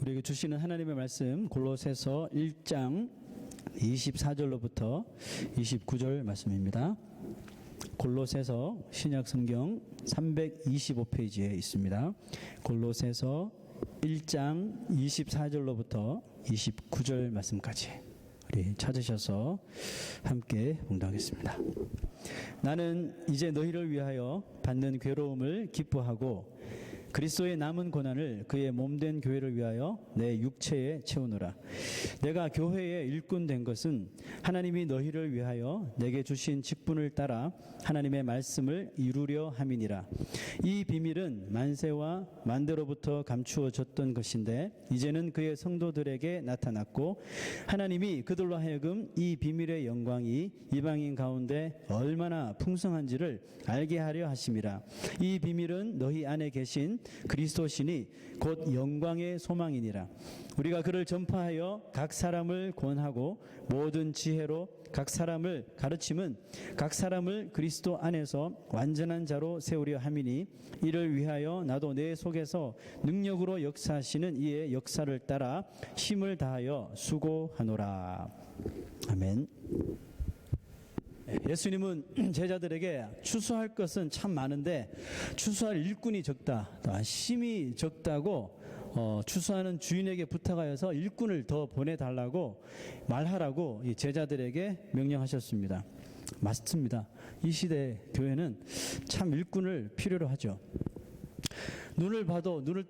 우리에게 주시는 하나님의 말씀 골로새서 1장 24절로부터 29절 말씀입니다. 골로새서 신약성경 325페이지에 있습니다. 골로새서 1장 24절로부터 29절 말씀까지 우리 찾으셔서 함께 봉독하겠습니다. 나는 이제 너희를 위하여 받는 괴로움을 기뻐하고 그리스도의 남은 고난을 그의 몸된 교회를 위하여 내 육체에 채우노라. 내가 교회의 일꾼 된 것은 하나님이 너희를 위하여 내게 주신 직분을 따라 하나님의 말씀을 이루려 함이니라. 이 비밀은 만세와 만대로부터 감추어졌던 것인데 이제는 그의 성도들에게 나타났고 하나님이 그들로 하여금 이 비밀의 영광이 이방인 가운데 얼마나 풍성한지를 알게 하려 하심이라. 이 비밀은 너희 안에 계신 그리스도시니 곧 영광의 소망이니라. 우리가 그를 전파하여 각 사람을 권하고 모든 지혜로 각 사람을 가르침은 각 사람을 그리스도 안에서 완전한 자로 세우려 함이니 이를 위하여 나도 내 속에서 능력으로 역사하시는 이의 역사를 따라 힘을 다하여 수고하노라. 아멘. 예수님은 제자들에게 추수할 것은 참 많은데 추수할 일꾼이 적다, 힘이 적다고 추수하는 주인에게 부탁하여서 일꾼을 더 보내달라고 말하라고 이 제자들에게 명령하셨습니다. 맞습니다. 이 시대 교회는 참 일꾼을 필요로 하죠. 눈을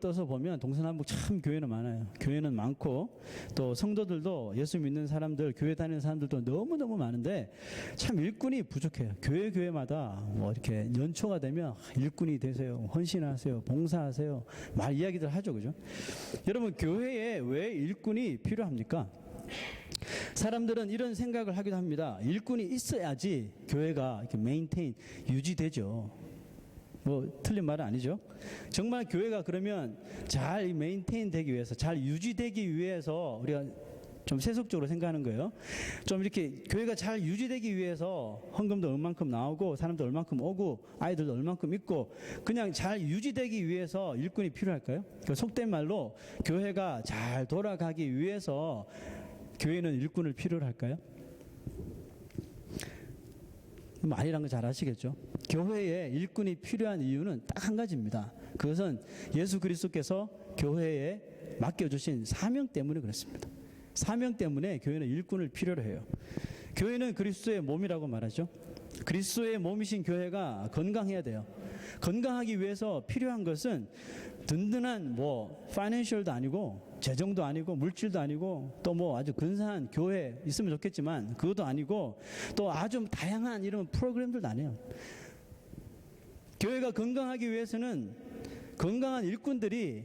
떠서 보면 동서남북 참 교회는 많아요. 교회는 많고 또 성도들도 예수 믿는 사람들, 교회 다니는 사람들도 너무너무 많은데 참 일꾼이 부족해요. 교회마다 뭐 이렇게 연초가 되면 일꾼이 되세요, 헌신하세요, 봉사하세요, 말 이야기들 하죠. 그죠? 여러분, 교회에 왜 일꾼이 필요합니까? 사람들은 이런 생각을 하기도 합니다. 일꾼이 있어야지 교회가 이렇게 메인테인, 유지되죠. 뭐 틀린 말은 아니죠. 정말 교회가 그러면 잘 메인테인 되기 위해서, 잘 유지되기 위해서 우리가 좀 세속적으로 생각하는 거예요. 좀 이렇게 교회가 잘 유지되기 위해서 헌금도 얼만큼 나오고 사람도 얼만큼 오고 아이들도 얼만큼 있고 그냥 잘 유지되기 위해서 일꾼이 필요할까요? 속된 말로 교회가 잘 돌아가기 위해서 교회는 일꾼을 필요로 할까요? 아니란 거 잘 아시겠죠? 교회에 일꾼이 필요한 이유는 딱 한 가지입니다. 그것은 예수 그리스도께서 교회에 맡겨주신 사명 때문에 그렇습니다. 사명 때문에 교회는 일꾼을 필요로 해요. 교회는 그리스도의 몸이라고 말하죠. 그리스도의 몸이신 교회가 건강해야 돼요. 건강하기 위해서 필요한 것은 든든한 파이낸셜도 아니고 재정도 아니고 물질도 아니고 또 아주 근사한 교회 있으면 좋겠지만 그것도 아니고 또 아주 다양한 이런 프로그램들도 아니에요. 교회가 건강하기 위해서는 건강한 일꾼들이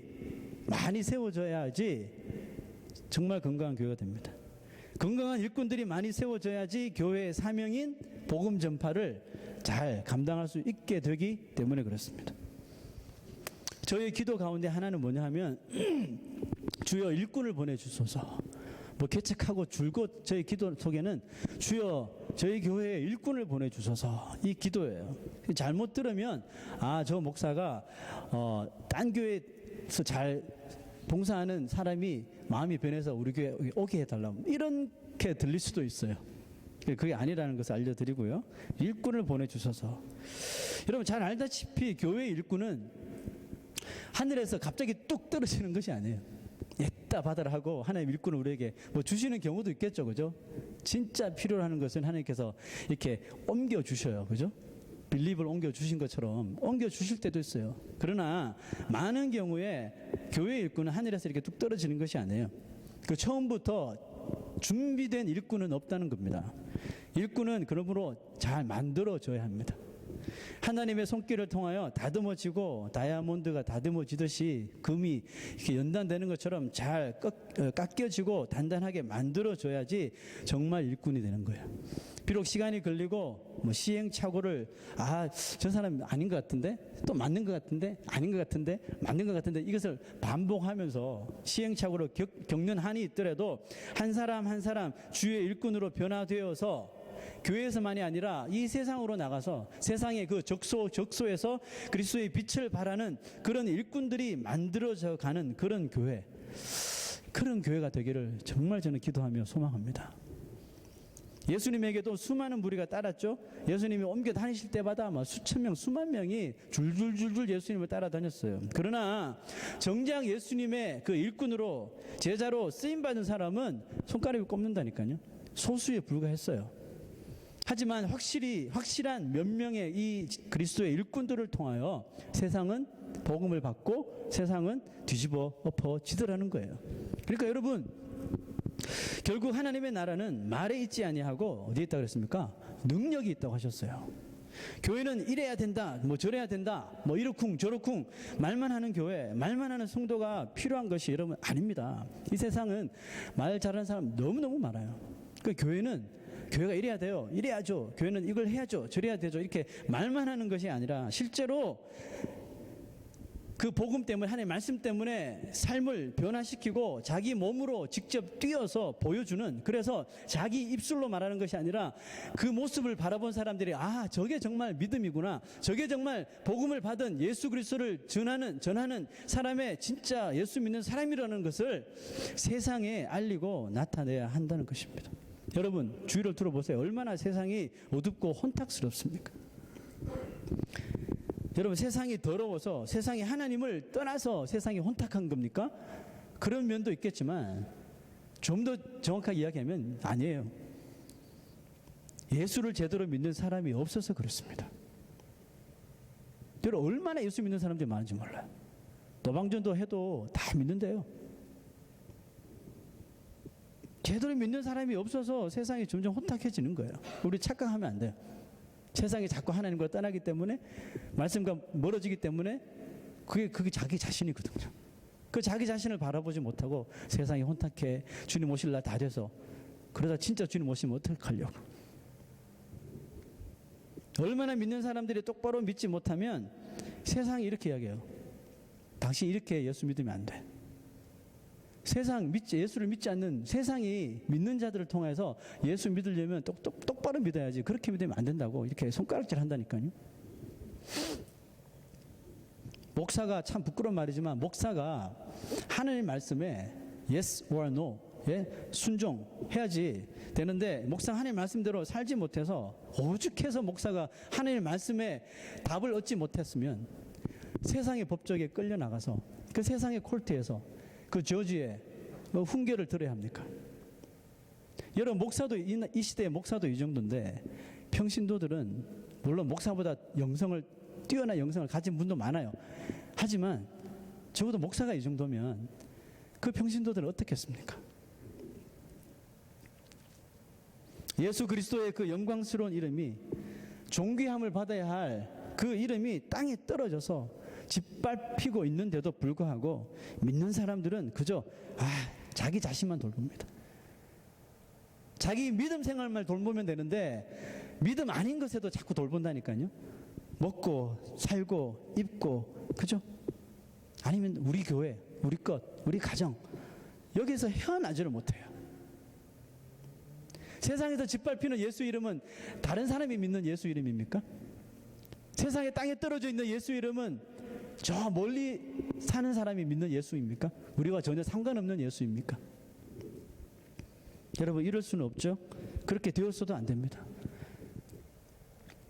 많이 세워져야지 정말 건강한 교회가 됩니다. 건강한 일꾼들이 많이 세워져야지 교회의 사명인 복음 전파를 잘 감당할 수 있게 되기 때문에 그렇습니다. 저희 기도 가운데 하나는 뭐냐 하면 주여 일꾼을 보내주소서. 개척하고 줄곧 저희 기도 속에는 주여 저희 교회에 일꾼을 보내주소서, 이 기도예요. 잘못 들으면 저 목사가 딴 교회에서 잘 봉사하는 사람이 마음이 변해서 우리 교회에 오게 해달라고 이렇게 들릴 수도 있어요. 그게 아니라는 것을 알려드리고요. 일꾼을 보내주셔서. 여러분 잘 알다시피 교회의 일꾼은 하늘에서 갑자기 뚝 떨어지는 것이 아니에요. 했다 받아라 하고 하나님 일꾼을 우리에게 주시는 경우도 있겠죠. 그죠? 진짜 필요로 하는 것은 하나님께서 이렇게 옮겨주셔요. 그죠? 빌립을 옮겨주신 것처럼 옮겨주실 때도 있어요. 그러나 많은 경우에 교회 일꾼은 하늘에서 이렇게 뚝 떨어지는 것이 아니에요. 처음부터 준비된 일꾼은 없다는 겁니다. 일꾼은 그러므로 잘 만들어져야 합니다. 하나님의 손길을 통하여 다듬어지고 다이아몬드가 다듬어지듯이 금이 이렇게 연단되는 것처럼 잘 깎여지고 단단하게 만들어져야지 정말 일꾼이 되는 거예요. 비록 시간이 걸리고 시행착오를 저 사람 아닌 것 같은데 또 맞는 것 같은데 아닌 것 같은데 맞는 것 같은데 이것을 반복하면서 시행착오를 겪는 한이 있더라도 한 사람 한 사람 주의 일꾼으로 변화되어서 교회에서만이 아니라 이 세상으로 나가서 세상의 그 적소에서 그리스도의 빛을 발하는 그런 일꾼들이 만들어져 가는 그런 교회. 그런 교회가 되기를 정말 저는 기도하며 소망합니다. 예수님에게도 수많은 무리가 따랐죠. 예수님이 옮겨 다니실 때마다 수천 명, 수만 명이 줄줄줄줄 예수님을 따라다녔어요. 그러나 정작 예수님의 그 일꾼으로 제자로 쓰임받은 사람은 손가락을 꼽는다니까요. 소수에 불과했어요. 하지만 확실한 몇 명의 이 그리스도의 일꾼들을 통하여 세상은 복음을 받고 세상은 뒤집어 엎어지더라는 거예요. 그러니까 여러분, 결국 하나님의 나라는 말에 있지 아니하고 어디에 있다고 그랬습니까? 능력이 있다고 하셨어요. 교회는 이래야 된다, 저래야 된다, 이러쿵 저러쿵 말만 하는 교회, 말만 하는 성도가 필요한 것이 여러분 아닙니다. 이 세상은 말 잘하는 사람 너무너무 많아요. 그 교회가 이래야 돼요, 이래야죠, 교회는 이걸 해야죠, 저래야 되죠, 이렇게 말만 하는 것이 아니라 실제로 그 복음 때문에, 하나님의 말씀 때문에 삶을 변화시키고 자기 몸으로 직접 뛰어서 보여주는, 그래서 자기 입술로 말하는 것이 아니라 그 모습을 바라본 사람들이 저게 정말 믿음이구나, 저게 정말 복음을 받은 예수 그리스도를 전하는 사람의 진짜 예수 믿는 사람이라는 것을 세상에 알리고 나타내야 한다는 것입니다. 여러분, 주위를 들어보세요. 얼마나 세상이 어둡고 혼탁스럽습니까? 여러분, 세상이 더러워서, 세상이 하나님을 떠나서 세상이 혼탁한 겁니까? 그런 면도 있겠지만 좀 더 정확하게 이야기하면 아니에요. 예수를 제대로 믿는 사람이 없어서 그렇습니다. 여러분, 얼마나 예수 믿는 사람들이 많은지 몰라요. 노방전도 해도 다 믿는데요. 제대로 믿는 사람이 없어서 세상이 점점 혼탁해지는 거예요. 우리 착각하면 안 돼요. 세상이 자꾸 하나님과 떠나기 때문에, 말씀과 멀어지기 때문에 그게 자기 자신이거든요. 그 자기 자신을 바라보지 못하고 세상이 혼탁해, 주님 오실 날 다 돼서, 그러다 진짜 주님 오시면 어떡하려고. 얼마나 믿는 사람들이 똑바로 믿지 못하면 세상이 이렇게 이야기해요. 당신 이렇게 예수 믿으면 안 돼. 예수를 믿지 않는 세상이 믿는 자들을 통해서 예수 믿으려면 똑바로 믿어야지, 그렇게 믿으면 안 된다고 이렇게 손가락질 한다니까요. 목사가, 참 부끄러운 말이지만, 목사가 하나님 말씀에 yes or no, 순종해야지 되는데, 목사가 하나님 말씀대로 살지 못해서, 오죽해서 목사가 하나님 말씀에 답을 얻지 못했으면 세상의 법적에 끌려나가서 그 세상의 콜트에서 그 저지에 훈계를 들어야 합니까? 여러분, 목사도 이 시대의 목사도 이 정도인데, 평신도들은 물론 목사보다 뛰어난 영성을 가진 분도 많아요. 하지만 적어도 목사가 이 정도면 그 평신도들은 어떻겠습니까? 예수 그리스도의 그 영광스러운 이름이, 존귀함을 받아야 할 그 이름이 땅에 떨어져서 짓밟히고 있는데도 불구하고 믿는 사람들은 그저 자기 자신만 돌봅니다. 자기 믿음 생활만 돌보면 되는데 믿음 아닌 것에도 자꾸 돌본다니까요. 먹고 살고 입고, 그죠? 아니면 우리 교회, 우리 것, 우리 가정, 여기서 헤어나지를 못해요. 세상에서 짓밟히는 예수 이름은 다른 사람이 믿는 예수 이름입니까? 세상에 땅에 떨어져 있는 예수 이름은 저 멀리 사는 사람이 믿는 예수입니까? 우리와 전혀 상관없는 예수입니까? 여러분, 이럴 수는 없죠. 그렇게 되었어도 안 됩니다.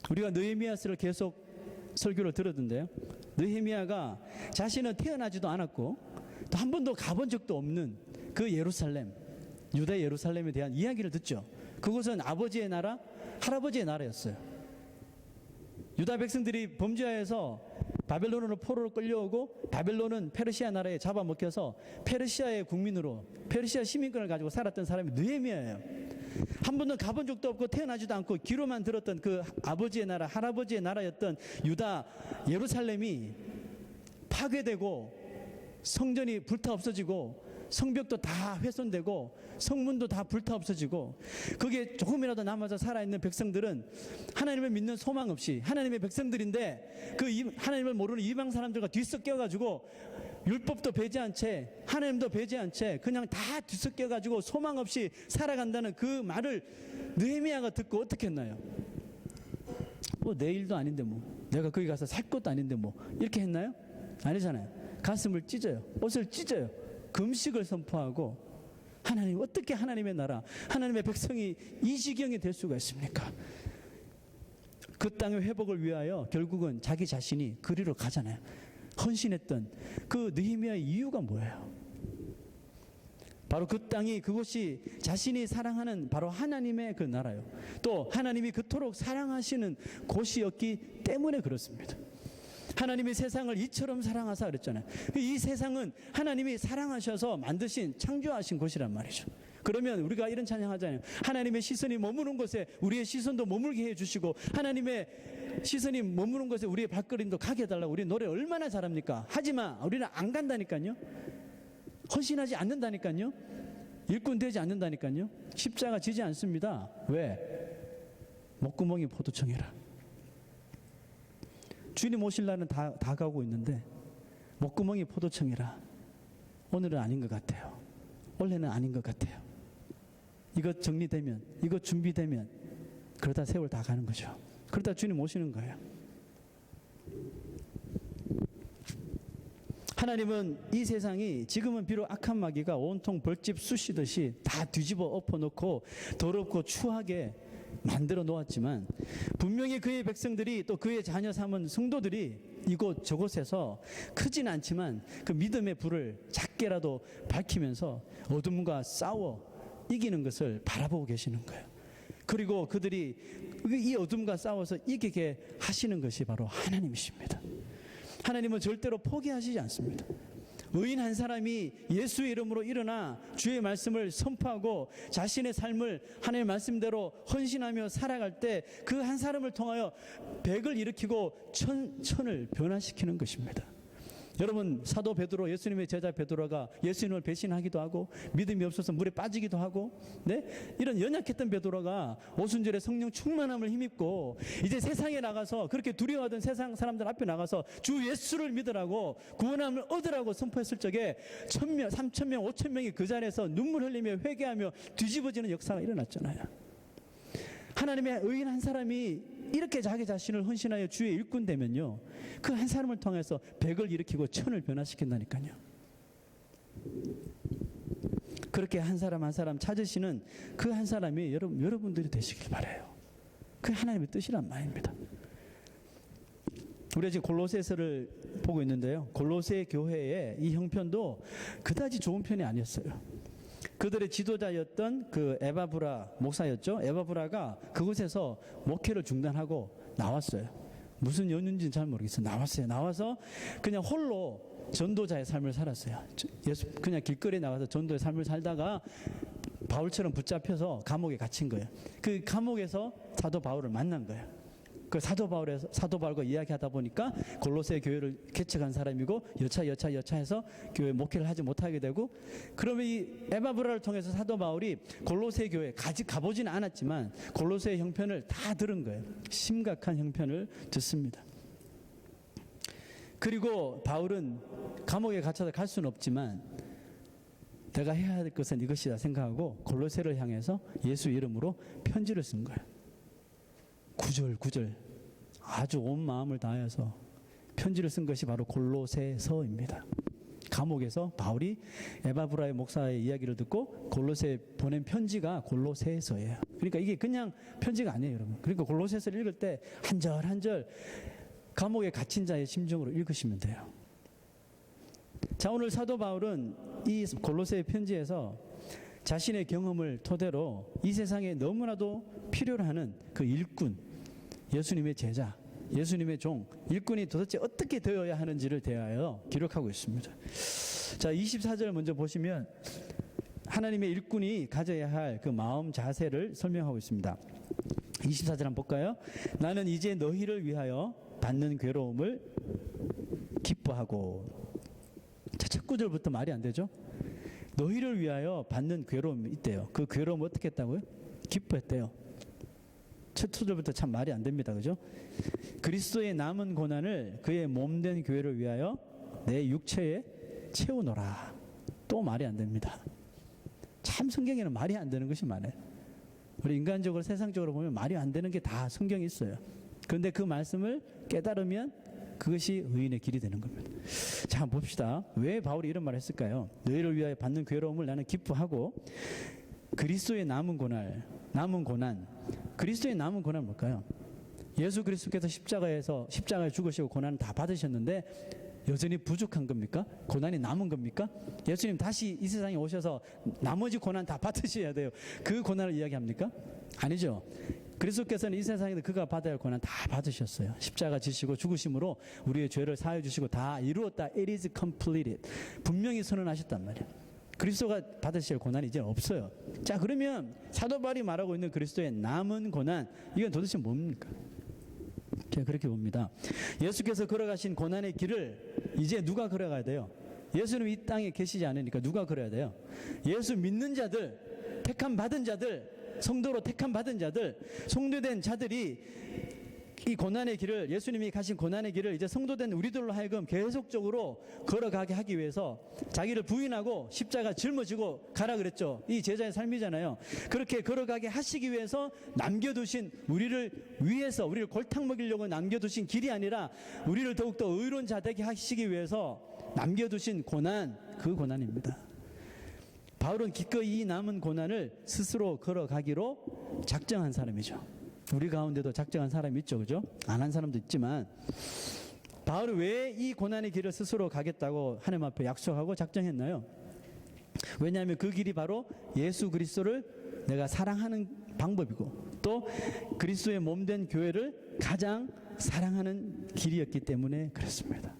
우리가 느헤미야서를 계속 설교를 들었는데요, 느헤미야가 자신은 태어나지도 않았고 또 한 번도 가본 적도 없는 그 예루살렘, 유다 예루살렘에 대한 이야기를 듣죠. 그곳은 아버지의 나라, 할아버지의 나라였어요. 유다 백성들이 범죄하여서 바벨론으로 포로로 끌려오고, 바벨론은 페르시아 나라에 잡아먹혀서 페르시아의 국민으로, 페르시아 시민권을 가지고 살았던 사람이 느헤미야예요. 한 번도 가본 적도 없고 태어나지도 않고 귀로만 들었던 그 아버지의 나라, 할아버지의 나라였던 유다 예루살렘이 파괴되고, 성전이 불타 없어지고, 성벽도 다 훼손되고, 성문도 다 불타 없어지고, 거기에 조금이라도 남아서 살아있는 백성들은 하나님을 믿는 소망 없이, 하나님의 백성들인데 그 하나님을 모르는 이방 사람들과 뒤섞여가지고 율법도 배제한 채, 하나님도 배제한 채 그냥 다 뒤섞여가지고 소망 없이 살아간다는 그 말을 느헤미야가 듣고 어떻게 했나요? 내 일도 아닌데 내가 거기 가서 살 것도 아닌데 이렇게 했나요? 아니잖아요. 가슴을 찢어요. 옷을 찢어요. 금식을 선포하고 하나님, 어떻게 하나님의 나라, 하나님의 백성이 이 지경이 될 수가 있습니까? 그 땅의 회복을 위하여 결국은 자기 자신이 그리로 가잖아요. 헌신했던 그 느헤미야의 이유가 뭐예요? 바로 그 땅이, 그곳이 자신이 사랑하는 바로 하나님의 그 나라요. 또 하나님이 그토록 사랑하시는 곳이었기 때문에 그렇습니다. 하나님이 세상을 이처럼 사랑하사 그랬잖아요. 이 세상은 하나님이 사랑하셔서 만드신, 창조하신 곳이란 말이죠. 그러면 우리가 이런 찬양하잖아요. 하나님의 시선이 머무는 곳에 우리의 시선도 머물게 해주시고, 하나님의 시선이 머무는 곳에 우리의 발걸음도 가게 해달라고. 우리 노래 얼마나 잘합니까? 하지만 우리는 안 간다니까요. 헌신하지 않는다니까요. 일꾼 되지 않는다니까요. 십자가 지지 않습니다. 왜? 목구멍이 포도청이라. 주님 오실 날은 다 가고 있는데 목구멍이 포도청이라. 오늘은 아닌 것 같아요. 원래는 아닌 것 같아요. 이거 정리되면, 이거 준비되면 그러다 세월 다 가는 거죠. 그러다 주님 오시는 거예요. 하나님은 이 세상이 지금은 비록 악한 마귀가 온통 벌집 쑤시듯이 다 뒤집어 엎어놓고 더럽고 추하게 만들어 놓았지만, 분명히 그의 백성들이, 또 그의 자녀 삼은 성도들이 이곳 저곳에서 크진 않지만 그 믿음의 불을 작게라도 밝히면서 어둠과 싸워 이기는 것을 바라보고 계시는 거예요. 그리고 그들이 이 어둠과 싸워서 이기게 하시는 것이 바로 하나님이십니다. 하나님은 절대로 포기하시지 않습니다. 의인 한 사람이 예수의 이름으로 일어나 주의 말씀을 선포하고 자신의 삶을 하나님의 말씀대로 헌신하며 살아갈 때 그 한 사람을 통하여 백을 일으키고 천을 변화시키는 것입니다. 여러분, 사도 베드로, 예수님의 제자 베드로가 예수님을 배신하기도 하고 믿음이 없어서 물에 빠지기도 하고, 네? 이런 연약했던 베드로가 오순절에 성령 충만함을 힘입고 이제 세상에 나가서, 그렇게 두려워하던 세상 사람들 앞에 나가서 주 예수를 믿으라고, 구원함을 얻으라고 선포했을 적에 1,000명, 3,000명, 5,000명이 그 자리에서 눈물 흘리며 회개하며 뒤집어지는 역사가 일어났잖아요. 하나님의 의인 한 사람이 이렇게 자기 자신을 헌신하여 주의 일꾼 되면요, 그 한 사람을 통해서 백을 일으키고 천을 변화시킨다니까요. 그렇게 한 사람 한 사람 찾으시는 그 한 사람이 여러분들이 되시길 바라요. 그 하나님의 뜻이란 말입니다. 우리가 지금 골로새서를 보고 있는데요, 골로새 교회의 이 형편도 그다지 좋은 편이 아니었어요. 그들의 지도자였던 그 에바브라 목사였죠. 에바브라가 그곳에서 목회를 중단하고 나왔어요. 무슨 연유인지는 잘 모르겠어요. 나와서 그냥 홀로 전도자의 삶을 살았어요. 그냥 길거리에 나가서 전도의 삶을 살다가 바울처럼 붙잡혀서 감옥에 갇힌 거예요. 그 감옥에서 사도 바울을 만난 거예요. 그 사도 바울과 이야기하다 보니까 골로새 교회를 개척한 사람이고 여차해서 교회 목회를 하지 못하게 되고, 그러면 이 에바브라를 통해서 사도 바울이 골로새 교회 가보지는 않았지만 골로새의 형편을 다 들은 거예요. 심각한 형편을 듣습니다. 그리고 바울은 감옥에 갇혀서 갈 수는 없지만 내가 해야 할 것은 이것이다 생각하고 골로새를 향해서 예수 이름으로 편지를 쓴 거예요. 구절 아주 온 마음을 다해서 편지를 쓴 것이 바로 골로새서입니다. 감옥에서 바울이 에바브라의 목사의 이야기를 듣고 골로새에 보낸 편지가 골로새서예요. 그러니까 이게 그냥 편지가 아니에요, 여러분. 그러니까 골로새서를 읽을 때 한 절 한 절 감옥에 갇힌 자의 심정으로 읽으시면 돼요. 자, 오늘 사도 바울은 이 골로새 편지에서 자신의 경험을 토대로 이 세상에 너무나도 필요로 하는 그 일꾼, 예수님의 제자, 예수님의 종, 일꾼이 도대체 어떻게 되어야 하는지를 대하여 기록하고 있습니다. 자, 24절 먼저 보시면 하나님의 일꾼이 가져야 할 그 마음 자세를 설명하고 있습니다. 24절 한번 볼까요? 나는 이제 너희를 위하여 받는 괴로움을 기뻐하고. 자, 첫 구절부터 말이 안 되죠? 너희를 위하여 받는 괴로움이 있대요. 그 괴로움을 어떻게 했다고요? 기뻐했대요. 첫 소절부터 참 말이 안 됩니다. 그죠? 그리스도의 남은 고난을 그의 몸된 교회를 위하여 내 육체에 채우노라. 또 말이 안 됩니다. 참 성경에는 말이 안 되는 것이 많아요. 우리 인간적으로 세상적으로 보면 말이 안 되는 게 다 성경에 있어요. 그런데 그 말씀을 깨달으면 그것이 의인의 길이 되는 겁니다. 자, 봅시다. 왜 바울이 이런 말을 했을까요? 너희를 위하여 받는 괴로움을 나는 기뻐하고 그리스도의 남은 고난. 그리스도의 남은 고난 뭘까요? 예수 그리스도께서 십자가에 죽으시고 고난을 다 받으셨는데 여전히 부족한 겁니까? 고난이 남은 겁니까? 예수님 다시 이 세상에 오셔서 나머지 고난 다 받으셔야 돼요. 그 고난을 이야기합니까? 아니죠. 그리스도께서는 이 세상에서 그가 받아야 할 고난 다 받으셨어요. 십자가 지시고 죽으심으로 우리의 죄를 사하여 주시고 다 이루었다. It is completed. 분명히 선언하셨단 말이에요. 그리스도가 받으실 고난이 이제 없어요. 자, 그러면 사도 바울이 말하고 있는 그리스도의 남은 고난, 이건 도대체 뭡니까? 제가 그렇게 봅니다. 예수께서 걸어가신 고난의 길을 이제 누가 걸어가야 돼요? 예수는 이 땅에 계시지 않으니까 누가 걸어야 돼요? 예수 믿는 자들, 택함 받은 자들, 성도로 택함 받은 자들, 성도된 자들이 이 고난의 길을, 예수님이 가신 고난의 길을 이제 성도된 우리들로 하여금 계속적으로 걸어가게 하기 위해서 자기를 부인하고 십자가 짊어지고 가라 그랬죠. 이 제자의 삶이잖아요. 그렇게 걸어가게 하시기 위해서 남겨두신, 우리를 위해서 우리를 골탕 먹이려고 남겨두신 길이 아니라 우리를 더욱더 의로운 자 되게 하시기 위해서 남겨두신 고난, 그 고난입니다. 바울은 기꺼이 이 남은 고난을 스스로 걸어가기로 작정한 사람이죠. 우리 가운데도 작정한 사람이 있죠, 그죠? 안 한 사람도 있지만, 바울은 왜 이 고난의 길을 스스로 가겠다고 하나님 앞에 약속하고 작정했나요? 왜냐하면 그 길이 바로 예수 그리스도를 내가 사랑하는 방법이고, 또 그리스도의 몸된 교회를 가장 사랑하는 길이었기 때문에 그렇습니다.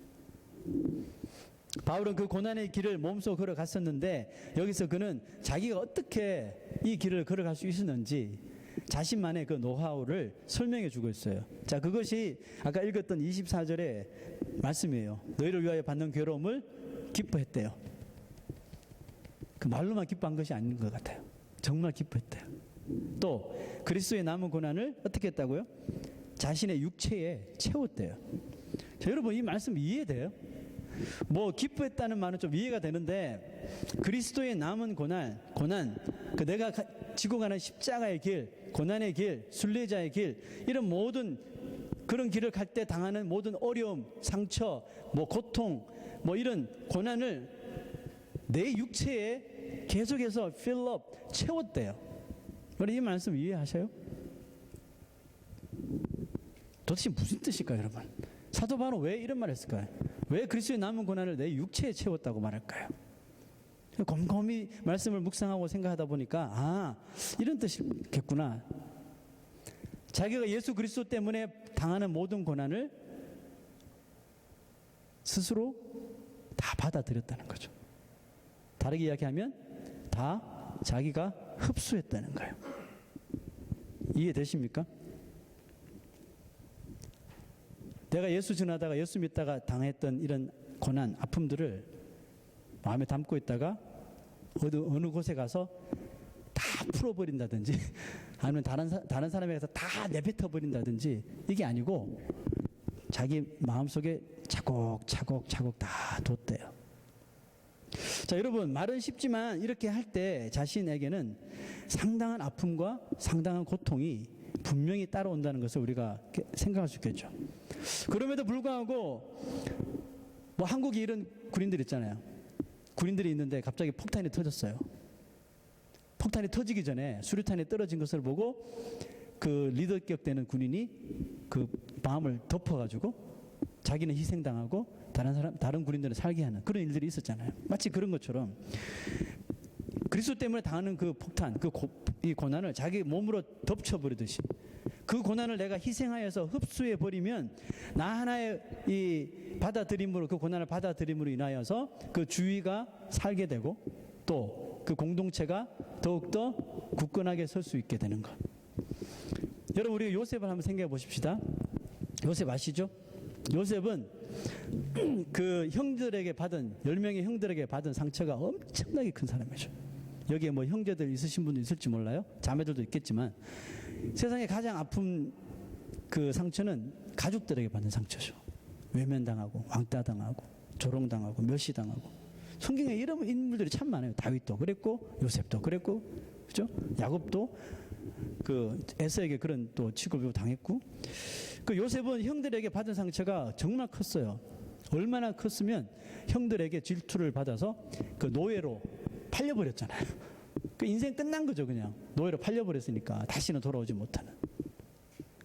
바울은 그 고난의 길을 몸소 걸어갔었는데, 여기서 그는 자기가 어떻게 이 길을 걸어갈 수 있었는지 자신만의 그 노하우를 설명해 주고 있어요. 자, 그것이 아까 읽었던 24절의 말씀이에요. 너희를 위하여 받는 괴로움을 기뻐했대요. 그 말로만 기뻐한 것이 아닌 것 같아요. 정말 기뻐했대요. 또 그리스도의 남은 고난을 어떻게 했다고요? 자신의 육체에 채웠대요. 자, 여러분 이 말씀 이해돼요? 뭐 기뻐했다는 말은 좀 이해가 되는데, 그리스도의 남은 고난, 그 내가 지고 가는 십자가의 길, 고난의 길, 순례자의 길, 이런 모든 그런 길을 갈 때 당하는 모든 어려움, 상처, 뭐 고통, 뭐 이런 고난을 내 육체에 계속해서 필업, 채웠대요. 여러분 이 말씀 이해하셔요? 도대체 무슨 뜻일까요, 여러분? 사도 바울은 왜 이런 말을 했을까요? 왜 그리스도의 남은 고난을 내 육체에 채웠다고 말할까요? 곰곰이 말씀을 묵상하고 생각하다 보니까, 아, 이런 뜻이겠구나. 자기가 예수 그리스도 때문에 당하는 모든 고난을 스스로 다 받아들였다는 거죠. 다르게 이야기하면 다 자기가 흡수했다는 거예요. 이해되십니까? 내가 예수 전하다가 예수 믿다가 당했던 이런 고난, 아픔들을 마음에 담고 있다가 어느 곳에 가서 다 풀어버린다든지 아니면 다른 사람에게서 다 내뱉어버린다든지, 이게 아니고 자기 마음속에 차곡차곡 다 뒀대요. 자, 여러분 말은 쉽지만 이렇게 할 때 자신에게는 상당한 아픔과 상당한 고통이 분명히 따라온다는 것을 우리가 생각할 수 있겠죠. 그럼에도 불구하고 뭐 한국에 이런 군인들 있잖아요. 군인들이 있는데 갑자기 폭탄이 터졌어요. 폭탄이 터지기 전에 수류탄이 떨어진 것을 보고 그 리더격 되는 군인이 그 마음을 덮어가지고 자기는 희생당하고 다른 군인들은 살게 하는 그런 일들이 있었잖아요. 마치 그런 것처럼 그리스도 때문에 당하는 그 폭탄, 이 고난을 자기 몸으로 덮쳐버리듯이, 그 고난을 내가 희생하여서 흡수해 버리면 나 하나의 이 받아들임으로, 그 고난을 받아들임으로 인하여서 그 주위가 살게 되고 또 그 공동체가 더욱더 굳건하게 설 수 있게 되는 것. 여러분 우리 요셉을 한번 생각해 보십시다. 요셉 아시죠? 요셉은 그 형들에게 받은, 10명의 형들에게 받은 상처가 엄청나게 큰 사람이죠. 여기에 뭐 형제들 있으신 분도 있을지 몰라요. 자매들도 있겠지만 세상에 가장 아픈 그 상처는 가족들에게 받는 상처죠. 외면당하고 왕따당하고 조롱당하고 멸시당하고. 성경에 이런 인물들이 참 많아요. 다윗도 그랬고 요셉도 그랬고, 그죠? 야곱도 그 에서에게 그런 또 취급을 당했고. 그 요셉은 형들에게 받은 상처가 정말 컸어요. 얼마나 컸으면 형들에게 질투를 받아서 그 노예로 팔려버렸잖아요. 그 인생 끝난 거죠. 그냥 노예로 팔려버렸으니까 다시는 돌아오지 못하는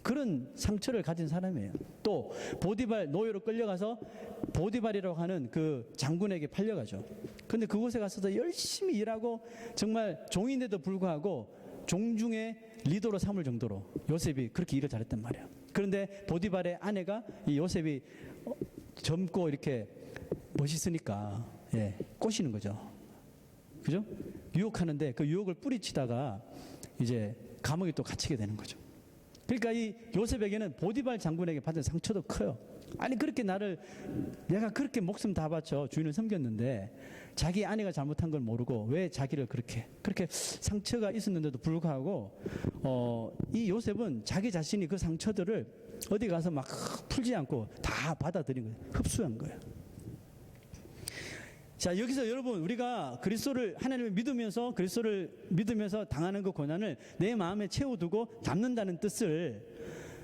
그런 상처를 가진 사람이에요. 또 보디발 노예로 끌려가서 보디발이라고 하는 그 장군에게 팔려가죠. 근데 그곳에 가서도 열심히 일하고 정말 종인데도 불구하고 종중의 리더로 삼을 정도로 요셉이 그렇게 일을 잘했단 말이에요. 그런데 보디발의 아내가 이 요셉이 젊고 이렇게 멋있으니까 꼬시는 거죠. 그죠? 유혹하는데 그 유혹을 뿌리치다가 이제 감옥에 또 갇히게 되는 거죠. 그러니까 이 요셉에게는 보디발 장군에게 받은 상처도 커요. 아니 그렇게 내가 그렇게 목숨 다 바쳐 주인을 섬겼는데 자기 아내가 잘못한 걸 모르고 왜 자기를 그렇게 상처가 있었는데도 불구하고 이 요셉은 자기 자신이 그 상처들을 어디 가서 막 풀지 않고 다 받아들인 거예요. 흡수한 거예요. 자, 여기서 여러분 우리가 하나님을 믿으면서 그리스도를 믿으면서 당하는 그 고난을 내 마음에 채워두고 담는다는 뜻을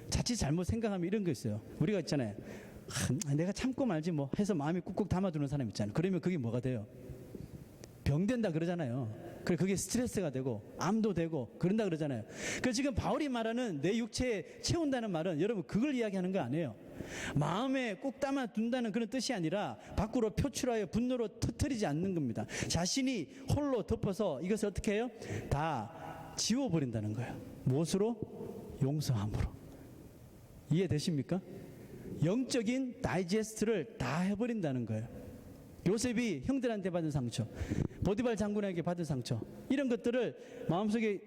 자칫 잘못 생각하면 이런 거 있어요. 우리가 있잖아요. 내가 참고 말지 뭐 해서 마음에 꾹꾹 담아두는 사람 있잖아요. 그러면 그게 뭐가 돼요? 병된다 그러잖아요. 그게 스트레스가 되고 암도 되고 그런다 그러잖아요. 그래서 지금 바울이 말하는 내 육체에 채운다는 말은 여러분 그걸 이야기하는 거 아니에요. 마음에 꼭 담아둔다는 그런 뜻이 아니라 밖으로 표출하여 분노로 터뜨리지 않는 겁니다. 자신이 홀로 덮어서 이것을 어떻게 해요? 다 지워버린다는 거예요. 무엇으로? 용서함으로. 이해되십니까? 영적인 다이제스트를 다 해버린다는 거예요. 요셉이 형들한테 받은 상처, 보디발 장군에게 받은 상처, 이런 것들을 마음속에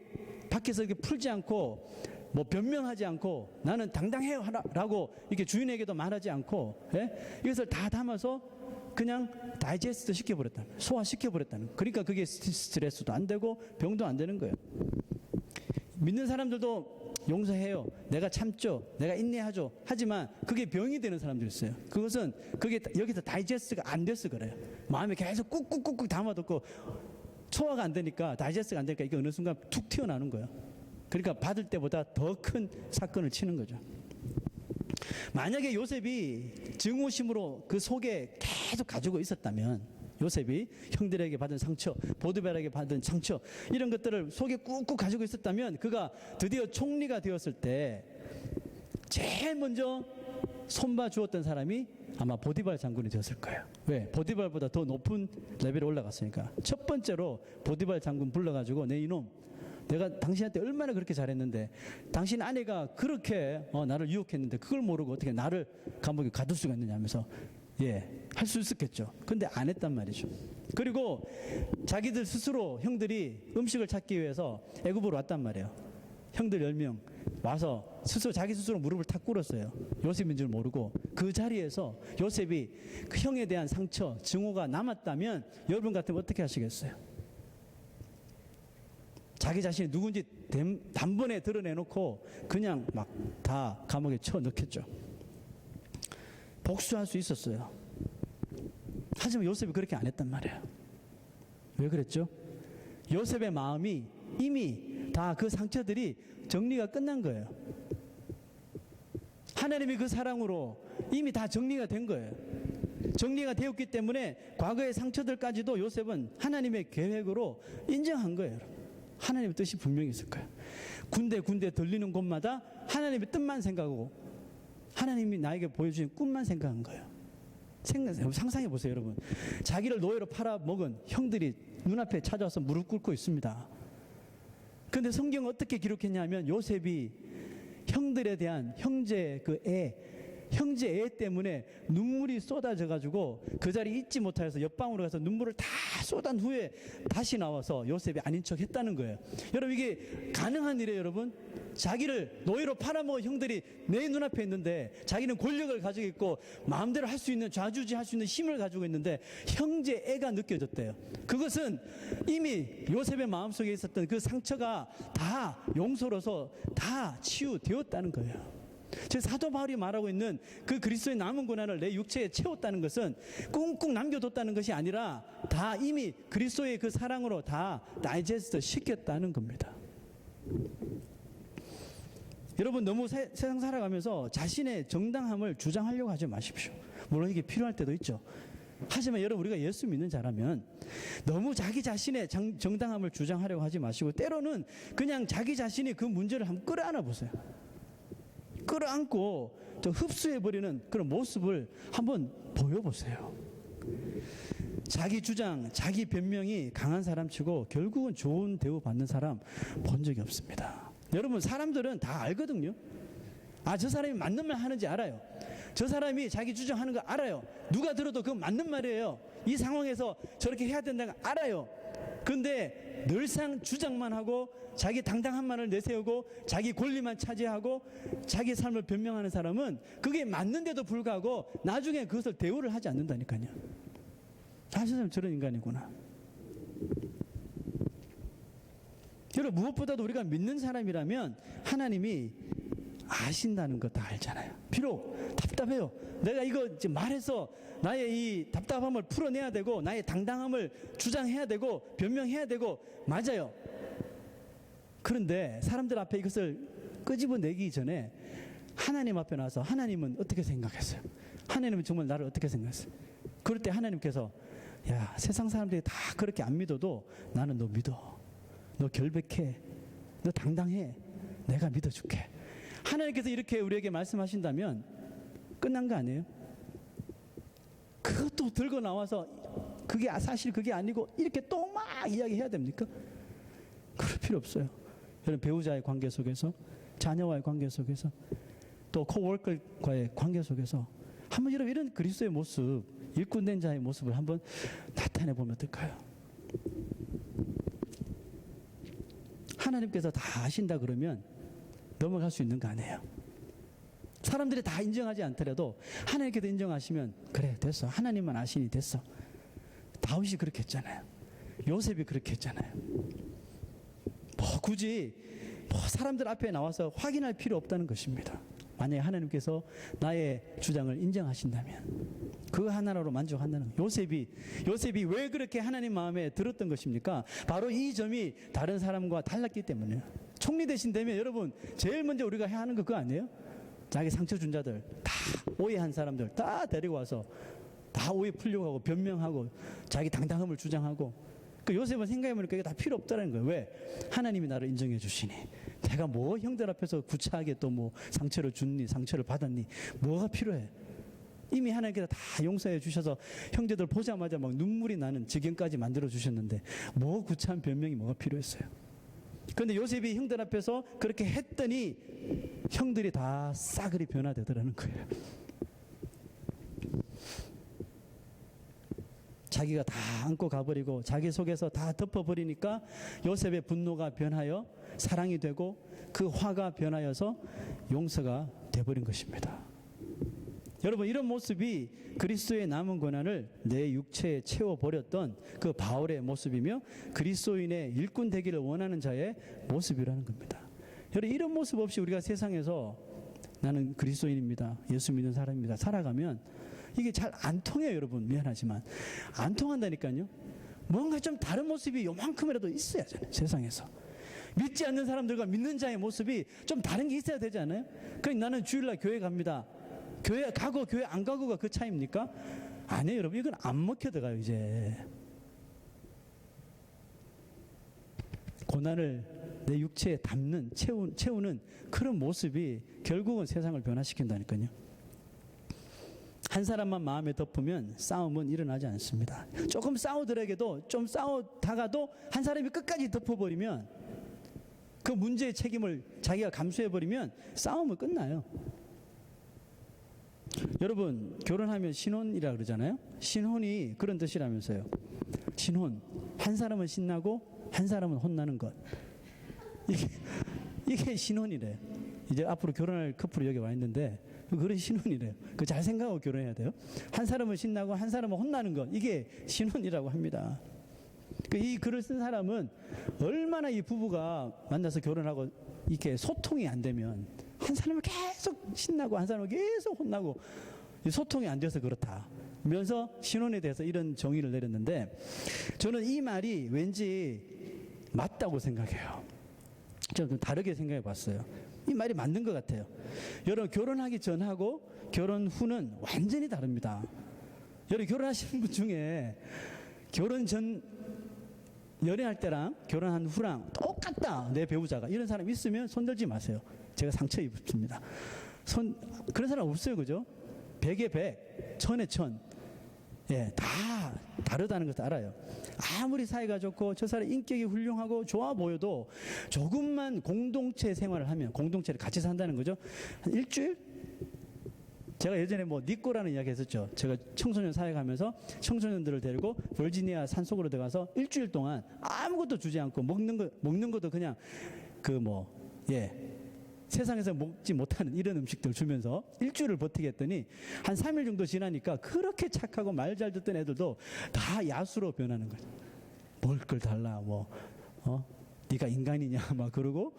밖에서 이렇게 풀지 않고 뭐 변명하지 않고 나는 당당해요 라고 이렇게 주인에게도 말하지 않고 이것을 다 담아서 그냥 다이제스트 시켜버렸다는 거예요. 소화시켜버렸다는 거예요. 그러니까 그게 스트레스도 안 되고 병도 안 되는 거예요. 믿는 사람들도 용서해요. 내가 참죠. 내가 인내하죠. 하지만 그게 병이 되는 사람들이 있어요. 그게 여기서 다이제스트가 안 돼서 그래요. 마음에 계속 꾹꾹꾹꾹 담아뒀고 소화가 안 되니까 다이제스트가 안 되니까 이게 어느 순간 툭 튀어나오는 거예요. 그러니까 받을 때보다 더 큰 사건을 치는 거죠. 만약에 요셉이 증오심으로 그 속에 계속 가지고 있었다면 요셉이 형들에게 받은 상처, 보디발에게 받은 상처 이런 것들을 속에 꾹꾹 가지고 있었다면 그가 드디어 총리가 되었을 때 제일 먼저 손봐 주었던 사람이 아마 보디발 장군이 되었을 거예요. 왜? 보디발보다 더 높은 레벨에 올라갔으니까. 첫 번째로 보디발 장군 불러가지고 내 이놈 내가 당신한테 얼마나 그렇게 잘했는데 당신 아내가 그렇게 나를 유혹했는데 그걸 모르고 어떻게 나를 감옥에 가둘 수가 있느냐 하면서 할 수 있었겠죠. 근데 안 했단 말이죠. 그리고 자기들 스스로 형들이 음식을 찾기 위해서 애굽으로 왔단 말이에요. 형들 10명 와서 자기 스스로 무릎을 탁 꿇었어요. 요셉인 줄 모르고. 그 자리에서 요셉이 그 형에 대한 상처, 증오가 남았다면 여러분 같으면 어떻게 하시겠어요? 자기 자신이 누군지 단번에 드러내놓고 그냥 막 다 감옥에 쳐넣겠죠. 복수할 수 있었어요. 하지만 요셉이 그렇게 안 했단 말이에요. 왜 그랬죠? 요셉의 마음이 이미 다 그 상처들이 정리가 끝난 거예요. 하나님이 그 사랑으로 이미 다 정리가 된 거예요. 정리가 되었기 때문에 과거의 상처들까지도 요셉은 하나님의 계획으로 인정한 거예요. 하나님의 뜻이 분명히 있을 거예요. 군데 들리는 곳마다 하나님의 뜻만 생각하고 하나님이 나에게 보여주신 꿈만 생각한 거예요. 상상해 보세요, 여러분. 자기를 노예로 팔아먹은 형들이 눈앞에 찾아와서 무릎 꿇고 있습니다. 그런데 성경은 어떻게 기록했냐면 요셉이 형들에 대한 형제 애 때문에 눈물이 쏟아져가지고 그 자리에 있지 못하여서 옆방으로 가서 눈물을 다 쏟은 후에 다시 나와서 요셉이 아닌 척 했다는 거예요. 여러분 이게 가능한 일이에요, 여러분? 자기를 노예로 팔아먹은 형들이 내 눈앞에 있는데 자기는 권력을 가지고 있고 마음대로 할 수 있는 좌주지할 수 있는 힘을 가지고 있는데 형제 애가 느껴졌대요. 그것은 이미 요셉의 마음속에 있었던 그 상처가 다 용서로서 다 치유되었다는 거예요. 즉 사도 바울이 말하고 있는 그 그리스도의 남은 고난을 내 육체에 채웠다는 것은 꽁꽁 남겨뒀다는 것이 아니라 다 이미 그리스도의 그 사랑으로 다 다이제스트 시켰다는 겁니다. 여러분 너무 세상 살아가면서 자신의 정당함을 주장하려고 하지 마십시오. 물론 이게 필요할 때도 있죠. 하지만 여러분 우리가 예수 믿는 자라면 너무 자기 자신의 정당함을 주장하려고 하지 마시고 때로는 그냥 자기 자신이 그 문제를 한번 끌어안아 보세요. 끌어안고 또 흡수해버리는 그런 모습을 한번 보여보세요. 자기 주장, 자기 변명이 강한 사람치고 결국은 좋은 대우 받는 사람 본 적이 없습니다. 여러분 사람들은 다 알거든요. 아, 저 사람이 맞는 말 하는지 알아요. 저 사람이 자기 주장하는 거 알아요. 누가 들어도 그건 맞는 말이에요. 이 상황에서 저렇게 해야 된다는 거 알아요. 근데 늘상 주장만 하고 자기 당당한 말을 내세우고 자기 권리만 차지하고 자기 삶을 변명하는 사람은 그게 맞는데도 불구하고 나중에 그것을 대우를 하지 않는다니까요. 아, 저 사람 저런 인간이구나. 여러분 무엇보다도 우리가 믿는 사람이라면 하나님이 아신다는 거 다 알잖아요. 비록 답답해요. 내가 이거 지금 말해서 나의 이 답답함을 풀어내야 되고 나의 당당함을 주장해야 되고 변명해야 되고 맞아요. 그런데 사람들 앞에 이것을 끄집어내기 전에 하나님 앞에 나와서 하나님은 어떻게 생각했어요? 하나님은 정말 나를 어떻게 생각했어요? 그럴 때 하나님께서 야, 세상 사람들이 다 그렇게 안 믿어도 나는 너 믿어. 너 결백해. 너 당당해. 내가 믿어줄게. 하나님께서 이렇게 우리에게 말씀하신다면 끝난 거 아니에요? 그것도 들고 나와서 그게 사실 그게 아니고 이렇게 또 막 이야기해야 됩니까? 그럴 필요 없어요. 여러분 배우자의 관계 속에서 자녀와의 관계 속에서 또 코워커과의 관계 속에서 한번 여러분 이런 그리스도의 모습 일꾼된 자의 모습을 한번 나타내 보면 어떨까요? 하나님께서 다 아신다 그러면 넘어갈 수 있는 거 아니에요. 사람들이 다 인정하지 않더라도 하나님께서 인정하시면 그래 됐어. 하나님만 아시니 됐어. 다윗이 그렇게 했잖아요. 요셉이 그렇게 했잖아요. 뭐 굳이 뭐 사람들 앞에 나와서 확인할 필요 없다는 것입니다. 만약에 하나님께서 나의 주장을 인정하신다면 그 하나로 만족한다는 거예요. 요셉이 왜 그렇게 하나님 마음에 들었던 것입니까? 바로 이 점이 다른 사람과 달랐기 때문이에요. 총리 대신 되면 여러분 제일 먼저 우리가 해야 하는 거 그거 아니에요? 자기 상처 준 자들 다 오해한 사람들 다 데리고 와서 다 오해 풀려고 하고 변명하고 자기 당당함을 주장하고 그 요셉은 생각해보니까 그게 다 필요 없다는 거예요. 왜? 하나님이 나를 인정해 주시니 내가 뭐 형들 앞에서 구차하게 또 뭐 상처를 줬니 상처를 받았니 뭐가 필요해? 이미 하나님께서 다 용서해 주셔서 형제들 보자마자 막 눈물이 나는 지경까지 만들어 주셨는데 뭐 구차한 변명이 뭐가 필요했어요? 그런데 요셉이 형들 앞에서 그렇게 했더니 형들이 다 싸그리 변화되더라는 거예요. 자기가 다 안고 가버리고 자기 속에서 다 덮어버리니까 요셉의 분노가 변하여 사랑이 되고 그 화가 변하여서 용서가 돼버린 것입니다. 여러분 이런 모습이 그리스도의 남은 고난을 내 육체에 채워버렸던 그 바울의 모습이며 그리스도인의 일꾼 되기를 원하는 자의 모습이라는 겁니다. 여러분 이런 모습 없이 우리가 세상에서 나는 그리스도인입니다. 예수 믿는 사람입니다. 살아가면 이게 잘 안 통해요. 여러분 미안하지만 안 통한다니까요. 뭔가 좀 다른 모습이 요만큼이라도 있어야 하잖아요. 세상에서 믿지 않는 사람들과 믿는 자의 모습이 좀 다른 게 있어야 되지 않아요? 그러니까 나는 주일날 교회 갑니다. 교회 가고 교회 안 가고가 그 차이입니까? 아니에요 여러분. 이건 안 먹혀 들어가요. 이제 고난을 내 육체에 담는 채우는 그런 모습이 결국은 세상을 변화시킨다니까요. 한 사람만 마음에 덮으면 싸움은 일어나지 않습니다. 조금 싸우더라도 좀 싸우다가도 한 사람이 끝까지 덮어버리면 그 문제의 책임을 자기가 감수해버리면 싸움은 끝나요. 여러분 결혼하면 신혼이라 그러잖아요. 신혼이 그런 뜻이라면서요. 신혼 한 사람은 신나고 한 사람은 혼나는 것. 이게 신혼이래. 이제 앞으로 결혼할 커플이 여기 와 있는데 그런 신혼이래요. 그 잘 생각하고 결혼해야 돼요. 한 사람은 신나고 한 사람은 혼나는 것. 이게 신혼이라고 합니다. 이 글을 쓴 사람은 얼마나 이 부부가 만나서 결혼하고 이렇게 소통이 안 되면 한 사람은 계속 신나고 한 사람은 계속 혼나고 소통이 안 돼서 그렇다. 면서 신혼에 대해서 이런 정의를 내렸는데 저는 이 말이 왠지 맞다고 생각해요. 저는 다르게 생각해 봤어요. 이 말이 맞는 것 같아요. 여러분 결혼하기 전하고 결혼 후는 완전히 다릅니다. 여러분 결혼하시는 분 중에 결혼 전 연애할 때랑 결혼한 후랑 똑같다 내 배우자가 이런 사람 있으면 손들지 마세요. 제가 상처 입습니다. 그런 사람 없어요, 그죠? 100에 100, 1000에 1000. 예, 다 다르다는 것도 알아요. 아무리 사이가 좋고 저 사람 인격이 훌륭하고 좋아 보여도 조금만 공동체 생활을 하면, 공동체를 같이 산다는 거죠. 한 일주일? 제가 예전에 뭐 니꼬라는 이야기 했었죠. 제가 청소년 사회 가면서 청소년들을 데리고 버지니아 산속으로 들어가서 일주일 동안 아무것도 주지 않고 먹는 것도 그냥 세상에서 먹지 못하는 이런 음식들 주면서 일주일을 버티게 했더니 한 3일 정도 지나니까 그렇게 착하고 말 잘 듣던 애들도 다 야수로 변하는 거죠. 먹을 걸 달라, 네가 인간이냐 막 그러고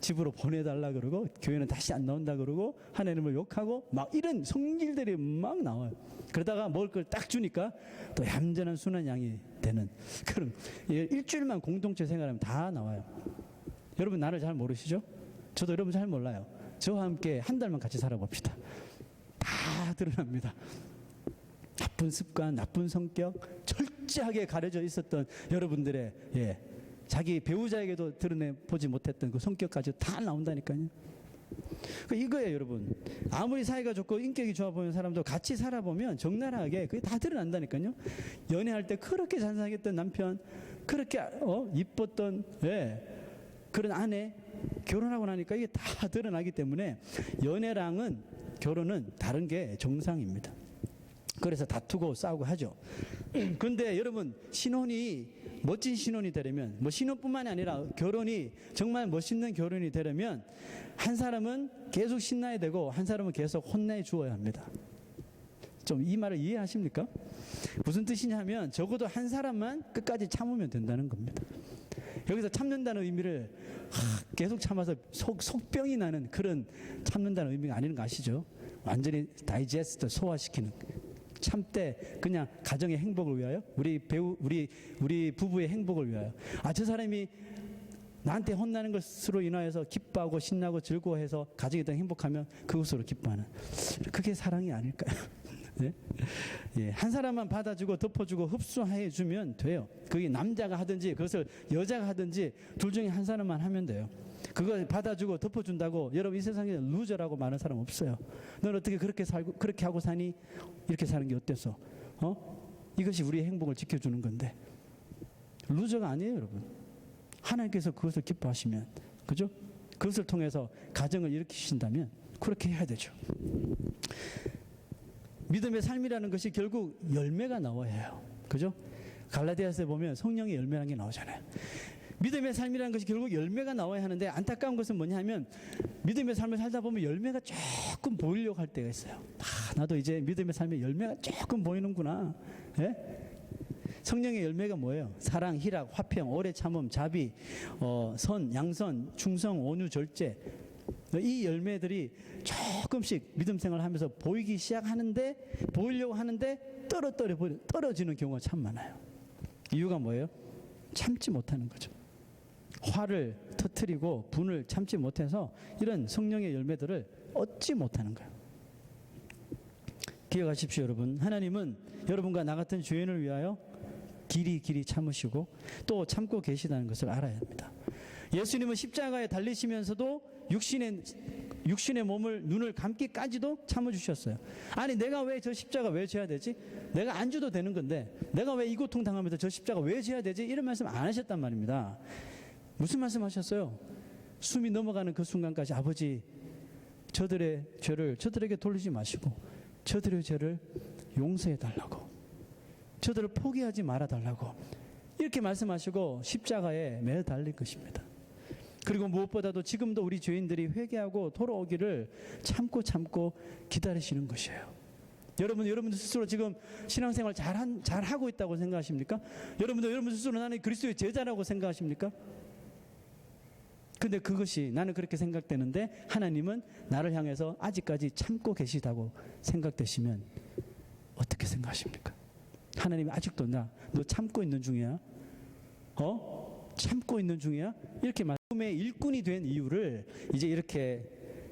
집으로 보내달라 그러고 교회는 다시 안 나온다 그러고 하나님을 욕하고 막 이런 성질들이 막 나와요. 그러다가 먹을 걸 딱 주니까 또 얌전한 순한 양이 되는 그런, 일주일만 공동체 생활하면 다 나와요. 여러분 나를 잘 모르시죠? 저도 여러분 잘 몰라요. 저와 함께 한 달만 같이 살아봅시다. 다 드러납니다. 나쁜 습관, 나쁜 성격, 철저하게 가려져 있었던 여러분들의 자기 배우자에게도 드러내보지 못했던 그 성격까지 다 나온다니까요. 이거예요, 여러분. 아무리 사이가 좋고 인격이 좋아 보이는 사람도 같이 살아보면 적나라하게 그게 다 드러난다니까요. 연애할 때 그렇게 잘 사귀었던 남편, 그렇게 이뻤던 그런 아내, 결혼하고 나니까 이게 다 드러나기 때문에 연애랑은 결혼은 다른 게 정상입니다. 그래서 다투고 싸우고 하죠. 그런데 여러분 신혼이 멋진 신혼이 되려면, 뭐 신혼뿐만이 아니라 결혼이 정말 멋있는 결혼이 되려면 한 사람은 계속 신나야 되고 한 사람은 계속 혼내 주어야 합니다. 좀 이 말을 이해하십니까? 무슨 뜻이냐면 적어도 한 사람만 끝까지 참으면 된다는 겁니다. 여기서 참는다는 의미를 계속 참아서 속병이 나는 그런 참는다는 의미가 아닌 거 아시죠? 완전히 다이제스트 소화시키는, 참되 그냥 가정의 행복을 위하여, 우리 부부의 행복을 위하여. 저 사람이 나한테 혼나는 것으로 인하여서 기뻐하고 신나고 즐거워해서 가정이 더 행복하면 그것으로 기뻐하는, 그게 사랑이 아닐까요? 네? 한 사람만 받아주고 덮어주고 흡수해주면 돼요. 그게 남자가 하든지 그것을 여자가 하든지 둘 중에 한 사람만 하면 돼요. 그걸 받아주고 덮어준다고 여러분 이 세상에 루저라고 말하는 사람 없어요. 넌 어떻게 그렇게 살고 그렇게 하고 사니? 이렇게 사는 게 어때서? 이것이 우리의 행복을 지켜주는 건데 루저가 아니에요, 여러분. 하나님께서 그것을 기뻐하시면, 그죠? 그것을 통해서 가정을 일으키신다면 그렇게 해야 되죠. 믿음의 삶이라는 것이 결국 열매가 나와야 해요. 그죠? 갈라디아서에 보면 성령의 열매라는 게 나오잖아요. 믿음의 삶이라는 것이 결국 열매가 나와야 하는데 안타까운 것은 뭐냐 하면 믿음의 삶을 살다 보면 열매가 조금 보이려고 할 때가 있어요. 나도 이제 믿음의 삶에 열매가 조금 보이는구나. 성령의 열매가 뭐예요? 사랑, 희락, 화평, 오래 참음, 자비, 선, 양선, 충성, 온유, 절제. 이 열매들이 조금씩 믿음 생활을 하면서 보이기 시작하는데, 보이려고 하는데 떨어지는 경우가 참 많아요. 이유가 뭐예요? 참지 못하는 거죠. 화를 터뜨리고 분을 참지 못해서 이런 성령의 열매들을 얻지 못하는 거예요. 기억하십시오, 여러분. 하나님은 여러분과 나 같은 죄인을 위하여 길이 참으시고 또 참고 계시다는 것을 알아야 합니다. 예수님은 십자가에 달리시면서도 육신의 몸을, 눈을 감기까지도 참아주셨어요. 아니 내가 왜 저 십자가 왜 져야 되지? 내가 안 줘도 되는 건데 내가 왜 이 고통 당하면서 저 십자가 왜 져야 되지? 이런 말씀 안 하셨단 말입니다. 무슨 말씀 하셨어요? 숨이 넘어가는 그 순간까지 아버지 저들의 죄를 저들에게 돌리지 마시고 저들의 죄를 용서해 달라고, 저들을 포기하지 말아 달라고 이렇게 말씀하시고 십자가에 매어 달릴 것입니다. 그리고 무엇보다도 지금도 우리 죄인들이 회개하고 돌아오기를 참고 기다리시는 것이에요. 여러분들 스스로 지금 신앙생활 잘하고 있다고 생각하십니까? 여러분 스스로 나는 그리스도의 제자라고 생각하십니까? 근데 그것이 나는 그렇게 생각되는데 하나님은 나를 향해서 아직까지 참고 계시다고 생각되시면 어떻게 생각하십니까? 하나님이 아직도 너 참고 있는 중이야? 참고 있는 중이야? 이렇게 말씀의 일꾼이 된 이유를 이제 이렇게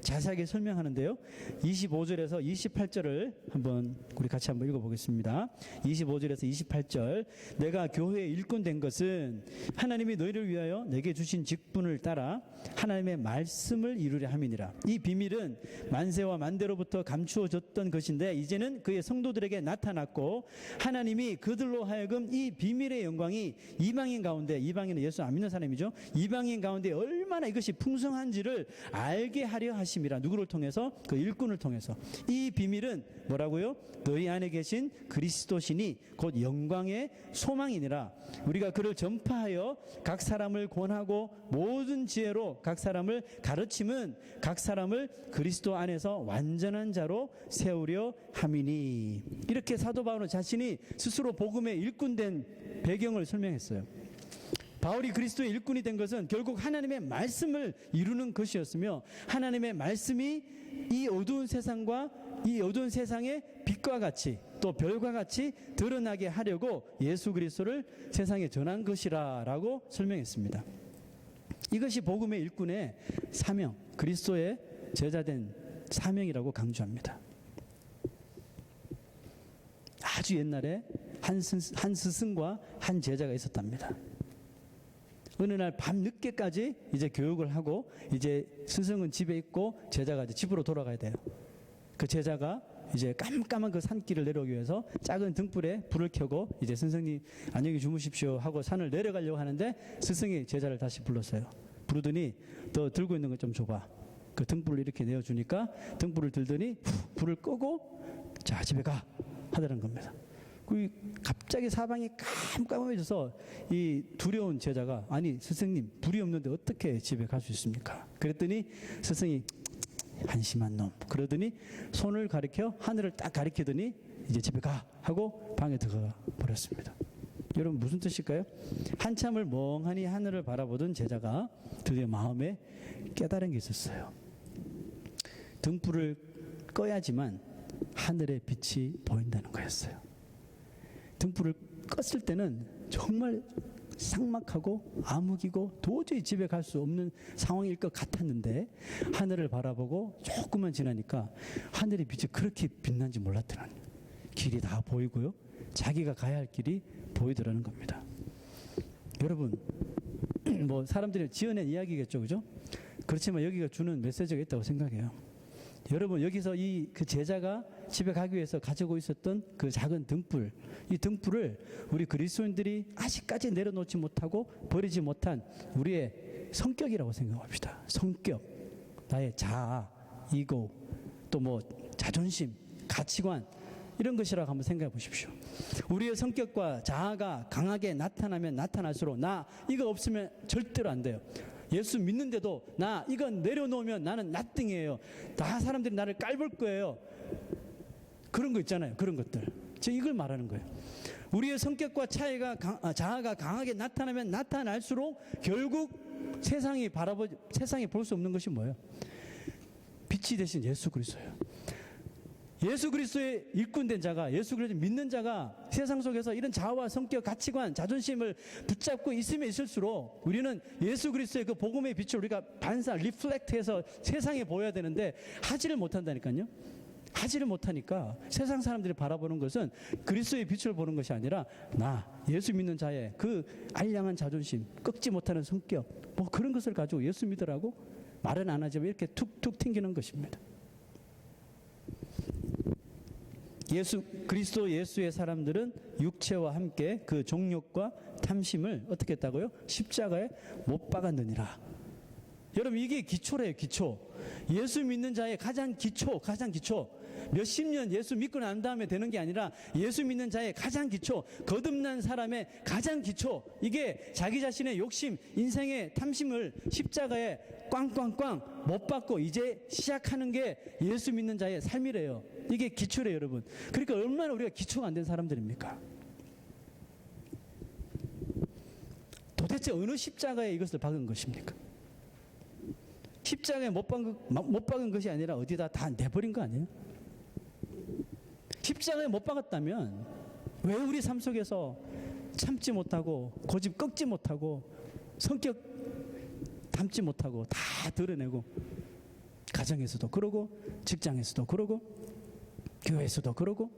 자세하게 설명하는데요. 25절에서 28절을 한번 우리 같이 한번 읽어보겠습니다. 25절에서 28절. 내가 교회의 일꾼 된 것은 하나님이 너희를 위하여 내게 주신 직분을 따라 하나님의 말씀을 이루려 함이니라. 이 비밀은 만세와 만대로부터 감추어졌던 것인데 이제는 그의 성도들에게 나타났고 하나님이 그들로 하여금 이 비밀의 영광이 이방인 가운데, 이방인은 예수 안 믿는 사람이죠, 이방인 가운데 얼마나 이것이 풍성한지를 알게 하려 하십니다. 누구를 통해서? 그 일꾼을 통해서. 이 비밀은 뭐라고요? 너희 안에 계신 그리스도시니 곧 영광의 소망이니라. 우리가 그를 전파하여 각 사람을 권하고 모든 지혜로 각 사람을 가르침은 각 사람을 그리스도 안에서 완전한 자로 세우려 함이니. 이렇게 사도 바울은 자신이 스스로 복음의 일꾼된 배경을 설명했어요. 바울이 그리스도의 일꾼이 된 것은 결국 하나님의 말씀을 이루는 것이었으며 하나님의 말씀이 이 어두운 세상과 이 어두운 세상의 빛과 같이 또 별과 같이 드러나게 하려고 예수 그리스도를 세상에 전한 것이라고 설명했습니다. 이것이 복음의 일꾼의 사명, 그리스도의 제자된 사명이라고 강조합니다. 아주 옛날에 한 스승과 한 제자가 있었답니다. 어느 날 밤 늦게까지 이제 교육을 하고 이제 스승은 집에 있고 제자가 이제 집으로 돌아가야 돼요. 그 제자가 이제 깜깜한 그 산길을 내려오기 위해서 작은 등불에 불을 켜고 이제 선생님 안녕히 주무십시오 하고 산을 내려가려고 하는데 스승이 제자를 다시 불렀어요. 부르더니 너 들고 있는 거 좀 줘봐. 그 등불을 이렇게 내어주니까 등불을 들더니 불을 끄고 자 집에 가 하더란 겁니다. 그 갑자기 사방이 깜깜해져서 이 두려운 제자가 아니 스승님 불이 없는데 어떻게 집에 갈 수 있습니까? 그랬더니 스승이 한심한 놈 그러더니 손을 가리켜 하늘을 딱 가리키더니 이제 집에 가 하고 방에 들어가 버렸습니다. 여러분 무슨 뜻일까요? 한참을 멍하니 하늘을 바라보던 제자가 드디어 마음에 깨달은 게 있었어요. 등불을 꺼야지만 하늘의 빛이 보인다는 거였어요. 등불을 껐을 때는 정말 삭막하고 암흑이고 도저히 집에 갈 수 없는 상황일 것 같았는데 하늘을 바라보고 조금만 지나니까 하늘의 빛이 그렇게 빛난지 몰랐더라는 길이 다 보이고요. 자기가 가야 할 길이 보이더라는 겁니다. 여러분 뭐 사람들이 지어낸 이야기겠죠, 그죠? 그렇지만 여기가 주는 메시지가 있다고 생각해요. 여러분 여기서 이 그 제자가 집에 가기 위해서 가지고 있었던 그 작은 등불, 이 등불을 우리 그리스도인들이 아직까지 내려놓지 못하고 버리지 못한 우리의 성격이라고 생각합시다. 성격, 나의 자아, 이고, 또 뭐 자존심, 가치관 이런 것이라고 한번 생각해 보십시오. 우리의 성격과 자아가 강하게 나타나면 나타날수록 나 이거 없으면 절대로 안 돼요. 예수 믿는데도 나 이거 내려놓으면 나는 나띵이에요. 다 사람들이 나를 깔볼 거예요. 그런 거 있잖아요. 그런 것들. 제가 이걸 말하는 거예요. 우리의 성격과 자아가 강하게 나타나면 나타날수록 결국 세상이 볼 수 없는 것이 뭐예요? 빛이 되신 예수 그리스도예요. 예수 그리스도의 일꾼된 자가, 예수 그리스도 믿는 자가 세상 속에서 이런 자아와 성격, 가치관, 자존심을 붙잡고 있으면 있을수록 우리는 예수 그리스도의 그 복음의 빛을 우리가 리플렉트해서 세상에 보여야 되는데 하지를 못한다니까요. 하지를 못하니까 세상 사람들이 바라보는 것은 그리스도의 빛을 보는 것이 아니라 나 예수 믿는 자의 그 알량한 자존심, 꺾지 못하는 성격 뭐 그런 것을 가지고 예수 믿으라고 말은 안 하지만 이렇게 툭툭 튕기는 것입니다. 그리스도 예수의 사람들은 육체와 함께 그 정욕과 탐심을 어떻게 했다고요? 십자가에 못 박았느니라. 여러분 이게 기초래요. 기초. 예수 믿는 자의 가장 기초. 몇십 년 예수 믿고 난 다음에 되는 게 아니라 예수 믿는 자의 가장 기초, 거듭난 사람의 가장 기초, 이게 자기 자신의 욕심, 인생의 탐심을 십자가에 꽝꽝꽝 못 받고 이제 시작하는 게 예수 믿는 자의 삶이래요. 이게 기초래요, 여러분. 그러니까 얼마나 우리가 기초가 안 된 사람들입니까? 도대체 어느 십자가에 이것을 박은 것입니까? 십자가에 못 박은 것이 아니라 어디다 다 내버린 거 아니에요? 십자가에 못 박았다면 왜 우리 삶 속에서 참지 못하고 고집 꺾지 못하고 성격 담지 못하고 다 드러내고 가정에서도 그러고 직장에서도 그러고 교회에서도 그러고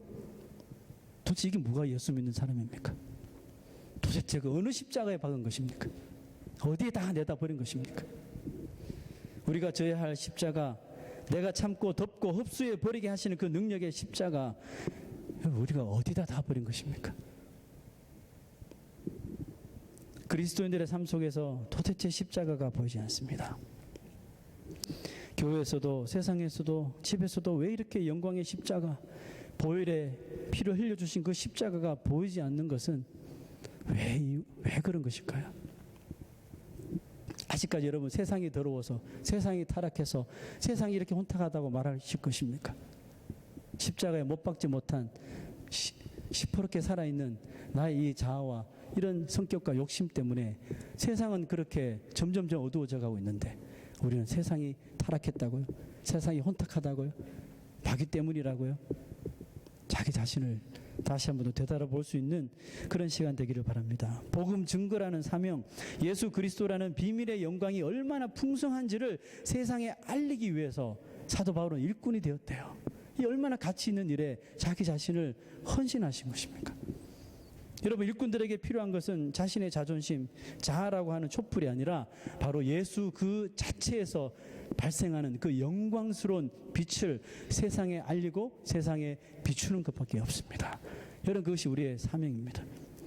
도대체 이게 뭐가 예수 믿는 사람입니까? 도대체 그 어느 십자가에 박은 것입니까? 어디에 다 내다 버린 것입니까? 우리가 져야 할 십자가, 내가 참고 덮고 흡수해 버리게 하시는 그 능력의 십자가, 우리가 어디다 다 버린 것입니까? 그리스도인들의 삶 속에서 도대체 십자가가 보이지 않습니다. 교회에서도 세상에서도 집에서도 왜 이렇게 영광의 십자가, 보혈의 피를 흘려주신 그 십자가가 보이지 않는 것은 왜 그런 것일까요? 아직까지 여러분 세상이 더러워서, 세상이 타락해서, 세상이 이렇게 혼탁하다고 말하실 것입니까? 십자가에 못 박지 못한 시퍼렇게 살아있는 나의 이 자아와 이런 성격과 욕심 때문에 세상은 그렇게 점점점 어두워져 가고 있는데 우리는 세상이 타락했다고요? 세상이 혼탁하다고요? 마귀 때문이라고요? 자기 자신을 다시 한번 더 되돌아볼 수 있는 그런 시간 되기를 바랍니다. 복음 증거라는 사명, 예수 그리스도라는 비밀의 영광이 얼마나 풍성한지를 세상에 알리기 위해서 사도 바울은 일꾼이 되었대요. 이 얼마나 가치 있는 일에 자기 자신을 헌신하신 것입니까? 여러분, 일꾼들에게 필요한 것은 자신의 자존심, 자아라고 하는 촛불이 아니라 바로 예수 그 자체에서 발생하는 그 영광스러운 빛을 세상에 알리고 세상에 비추는 것밖에 없습니다. 여러분, 그것이 우리의 사명입니다.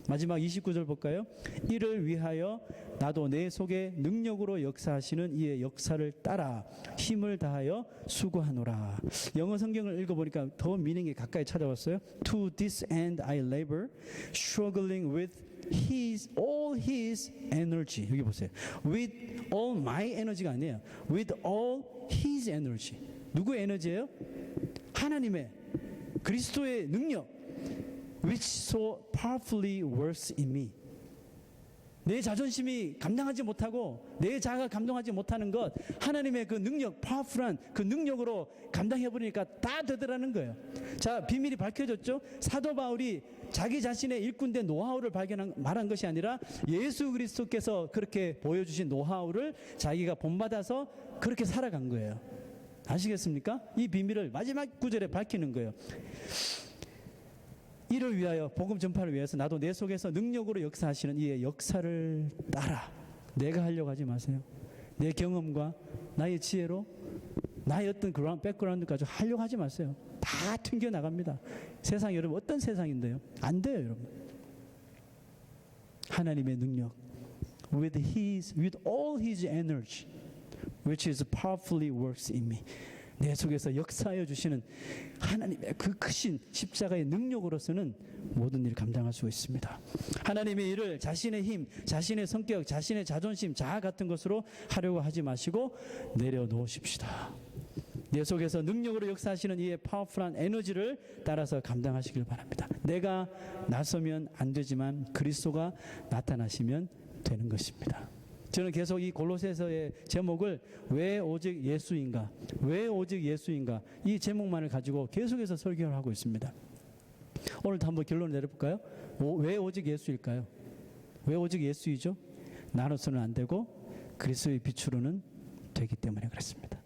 마지막 29절 볼까요? 이를 위하여 나도 내 속에 능력으로 역사하시는 이의 역사를 따라 힘을 다하여 수고하노라. 영어 성경을 읽어보니까 더 미닝이 가까이 찾아왔어요. To this end I labor, struggling with all his energy. 여기 보세요. With all my energy가 아니에요. With all his energy. 누구의 에너지예요? 하나님의, 그리스도의 능력. Which so powerfully works in me. 내 자존심이 감당하지 못하고 내 자아가 감당하지 못하는 것, 하나님의 그 능력, 파워풀한 그 능력으로 감당해버리니까 다 되더라는 거예요. 자, 비밀이 밝혀졌죠? 사도 바울이 자기 자신의 일꾼된 노하우를 말한 것이 아니라 예수 그리스도께서 그렇게 보여주신 노하우를 자기가 본받아서 그렇게 살아간 거예요. 아시겠습니까? 이 비밀을 마지막 구절에 밝히는 거예요. 이를 위하여, 복음 전파를 위해서 나도 내 속에서 능력으로 역사하시는 이의 역사를 따라. 내가 하려고 하지 마세요. 내 경험과 나의 지혜로, 나의 어떤 그런 백그라운드 가지고 하려고 하지 마세요. 다 튕겨나갑니다. 세상, 여러분 어떤 세상인데요? 안 돼요, 여러분. 하나님의 능력, with all his energy, which is powerfully works in me. 내 속에서 역사하여 주시는 하나님의 그 크신 십자가의 능력으로서는 모든 일을 감당할 수 있습니다. 하나님의 일을 자신의 힘, 자신의 성격, 자신의 자존심, 자아 같은 것으로 하려고 하지 마시고 내려놓으십시다. 내 속에서 능력으로 역사하시는 이의 파워풀한 에너지를 따라서 감당하시길 바랍니다. 내가 나서면 안 되지만 그리스도가 나타나시면 되는 것입니다. 저는 계속 이 골로새서의 제목을 왜 오직 예수인가, 왜 오직 예수인가, 이 제목만을 가지고 계속해서 설교를 하고 있습니다. 오늘도 한번 결론을 내려볼까요? 왜 오직 예수일까요? 왜 오직 예수이죠? 나눠서는 안 되고 그리스도의 빛으로는 되기 때문에 그렇습니다.